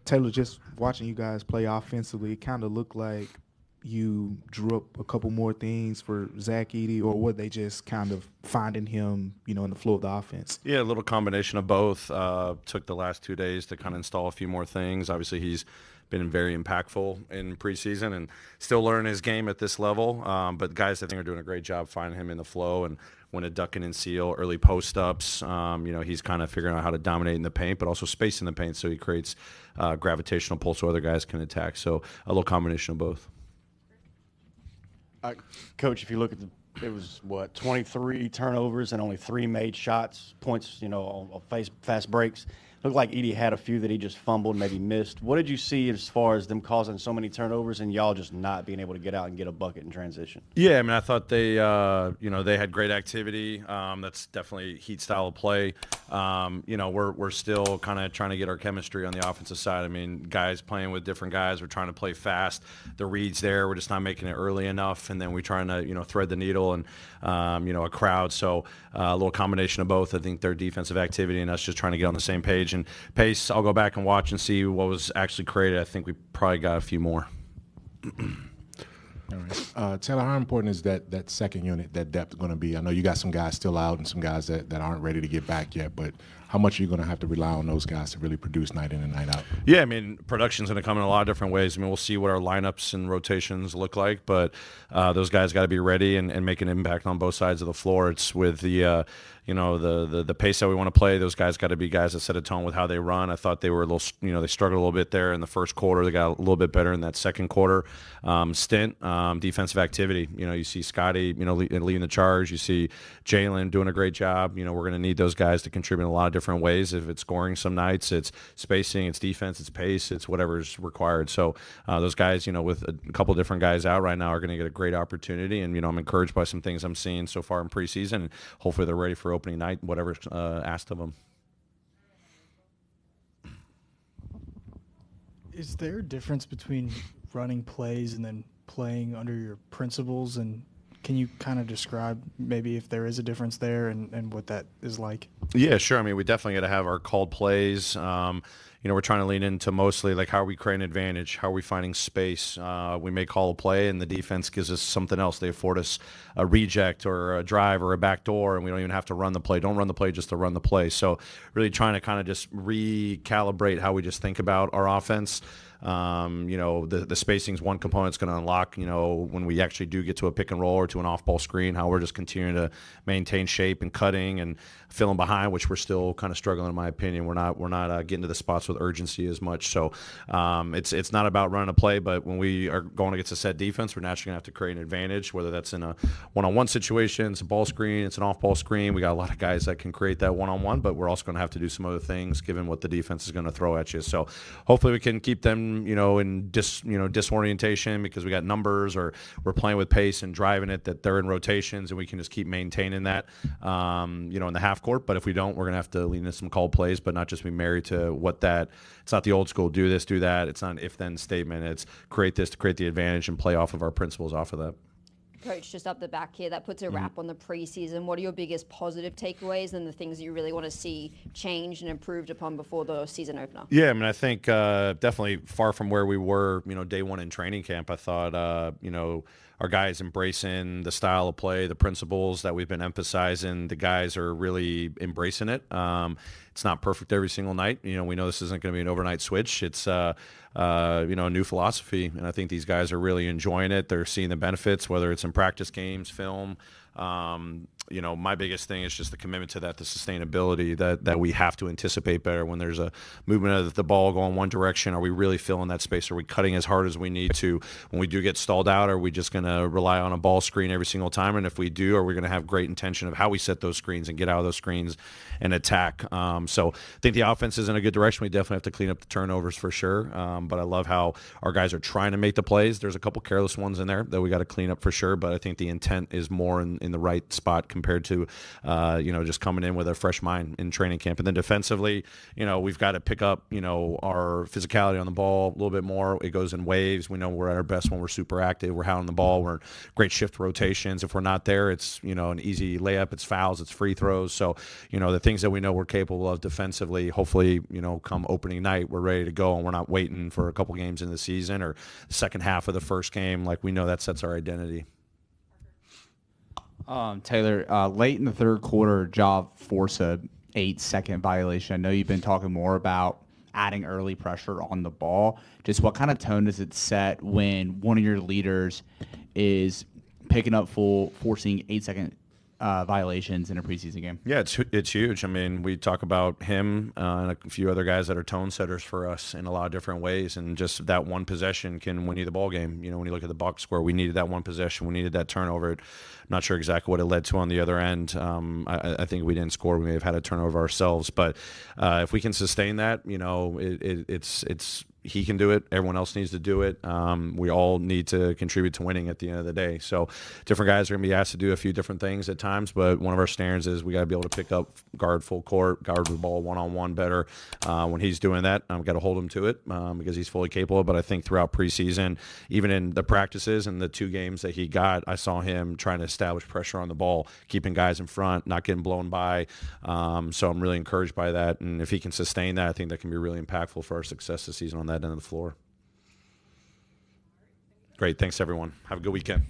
Taylor, just watching you guys play offensively, it kind of looked like you drew up a couple more things for Zach Edey, or were they just kind of finding him, in the flow of the offense? Yeah, a little combination of both. Took the last 2 days to kind of install a few more things. Obviously, he's been very impactful in preseason and still learning his game at this level. But guys, I think, are doing a great job finding him in the flow and when a duck and seal, early post-ups. He's kind of figuring out how to dominate in the paint, but also space in the paint, so he creates gravitational pull so other guys can attack. So a little combination of both. Coach, if you look at it was 23 turnovers and only 3 made shots, points, on fast breaks. Looked like Edey had a few that he just fumbled, maybe missed. What did you see as far as them causing so many turnovers and y'all just not being able to get out and get a bucket in transition? Yeah, I mean, I thought they had great activity. That's definitely Heat style of play. We're still kind of trying to get our chemistry on the offensive side. I mean, guys playing with different guys. We're trying to play fast. The reads there, we're just not making it early enough, and then we're trying to thread the needle and a crowd. So a little combination of both. I think their defensive activity and us just trying to get on the same page. And pace, I'll go back and watch and see what was actually created. I think we probably got a few more. All right. Taylor, how important is that second unit, that depth, going to be? I know you got some guys still out and some guys that aren't ready to get back yet, but how much are you going to have to rely on those guys to really produce night in and night out? Yeah, I mean, production's going to come in a lot of different ways. I mean, we'll see what our lineups and rotations look like, but those guys got to be ready and make an impact on both sides of the floor. It's with the pace that we want to play. Those guys got to be guys that set a tone with how they run. I thought they were a little, they struggled a little bit there in the first quarter. They got a little bit better in that second quarter stint. Defensive activity, you see Scotty, leading the charge. You see Jalen doing a great job. We're going to need those guys to contribute in a lot of different ways. If it's scoring some nights, it's spacing, it's defense, it's pace, it's whatever's required. So those guys, with a couple different guys out right now, are going to get a great opportunity. And, I'm encouraged by some things I'm seeing so far in preseason. And hopefully they're ready for opening night, whatever's asked of them. Is there a difference between running plays and then playing under your principles? And can you kind of describe maybe if there is a difference there and what that is like? Yeah, sure. I mean, we definitely got to have our called plays. We're trying to lean into mostly like how are we creating advantage, how are we finding space. We may call a play and the defense gives us something else. They afford us a reject or a drive or a back door, and we don't even have to run the play. Don't run the play just to run the play. So really trying to kind of just recalibrate how we just think about our offense. The spacing is one component that's going to unlock, when we actually do get to a pick and roll or to an off-ball screen, how we're just continuing to maintain shape and cutting and filling behind, which we're still kind of struggling, in my opinion. We're not getting to the spots with urgency as much. So it's not about running a play, but when we are going against a set defense, we're naturally going to have to create an advantage, whether that's in a one-on-one situation, it's a ball screen, it's an off-ball screen. We got a lot of guys that can create that one-on-one, but we're also going to have to do some other things given what the defense is going to throw at you. So hopefully we can keep them in disorientation because we got numbers or we're playing with pace and driving it, that they're in rotations and we can just keep maintaining that, in the half court. But if we don't, we're going to have to lean into some called plays, but not just be married to it's not the old school, do this, do that. It's not an if-then statement. It's create this to create the advantage and play off of our principles off of that. Coach, just up the back here, that puts a wrap on the preseason. What are your biggest positive takeaways and the things that you really want to see changed and improved upon before the season opener? Yeah, I mean, I think definitely far from where we were, day one in training camp. I thought, our guys embracing the style of play, the principles that we've been emphasizing. The guys are really embracing it. It's not perfect every single night. We know this isn't going to be an overnight switch. It's a new philosophy, and I think these guys are really enjoying it. They're seeing the benefits, whether it's in practice games, film. My biggest thing is just the commitment to that, the sustainability that we have to anticipate better when there's a movement of the ball going one direction. Are we really filling that space? Are we cutting as hard as we need to? When we do get stalled out, are we just going to rely on a ball screen every single time? And if we do, are we going to have great intention of how we set those screens and get out of those screens and attack? So I think the offense is in a good direction. We definitely have to clean up the turnovers for sure. But I love how our guys are trying to make the plays. There's a couple careless ones in there that we got to clean up for sure. But I think the intent is more in the right spot compared to, just coming in with a fresh mind in training camp. And then defensively, we've got to pick up, our physicality on the ball a little bit more. It goes in waves. We know we're at our best when we're super active. We're hounding the ball. We're in great shift rotations. If we're not there, it's, an easy layup. It's fouls. It's free throws. So, the things that we know we're capable of defensively, hopefully, come opening night, we're ready to go and we're not waiting for a couple games in the season or the second half of the first game. Like, we know that sets our identity. Taylor, late in the third quarter, Ja forced a 8-second violation. I know you've been talking more about adding early pressure on the ball. Just what kind of tone does it set when one of your leaders is picking up forcing 8-second violations in a preseason game? Yeah, it's huge. I mean, we talk about him and a few other guys that are tone setters for us in a lot of different ways, and just that one possession can win you the ball game. When you look at the box score, we needed that one possession. We needed that turnover. I'm not sure exactly what it led to on the other end. I think we didn't score. We may have had a turnover ourselves, but if we can sustain that, it's he can do it. Everyone else needs to do it. We all need to contribute to winning at the end of the day. So different guys are going to be asked to do a few different things at times, but one of our standards is we got to be able to pick up, guard full court, guard the ball one-on-one better. When he's doing that, I've got to hold him to it because he's fully capable. But I think throughout preseason, even in the practices and the 2 games that he got, I saw him trying to establish pressure on the ball, keeping guys in front, not getting blown by. So I'm really encouraged by that. And if he can sustain that, I think that can be really impactful for our success this season on that end of the floor. Great. Thanks, everyone. Have a good weekend.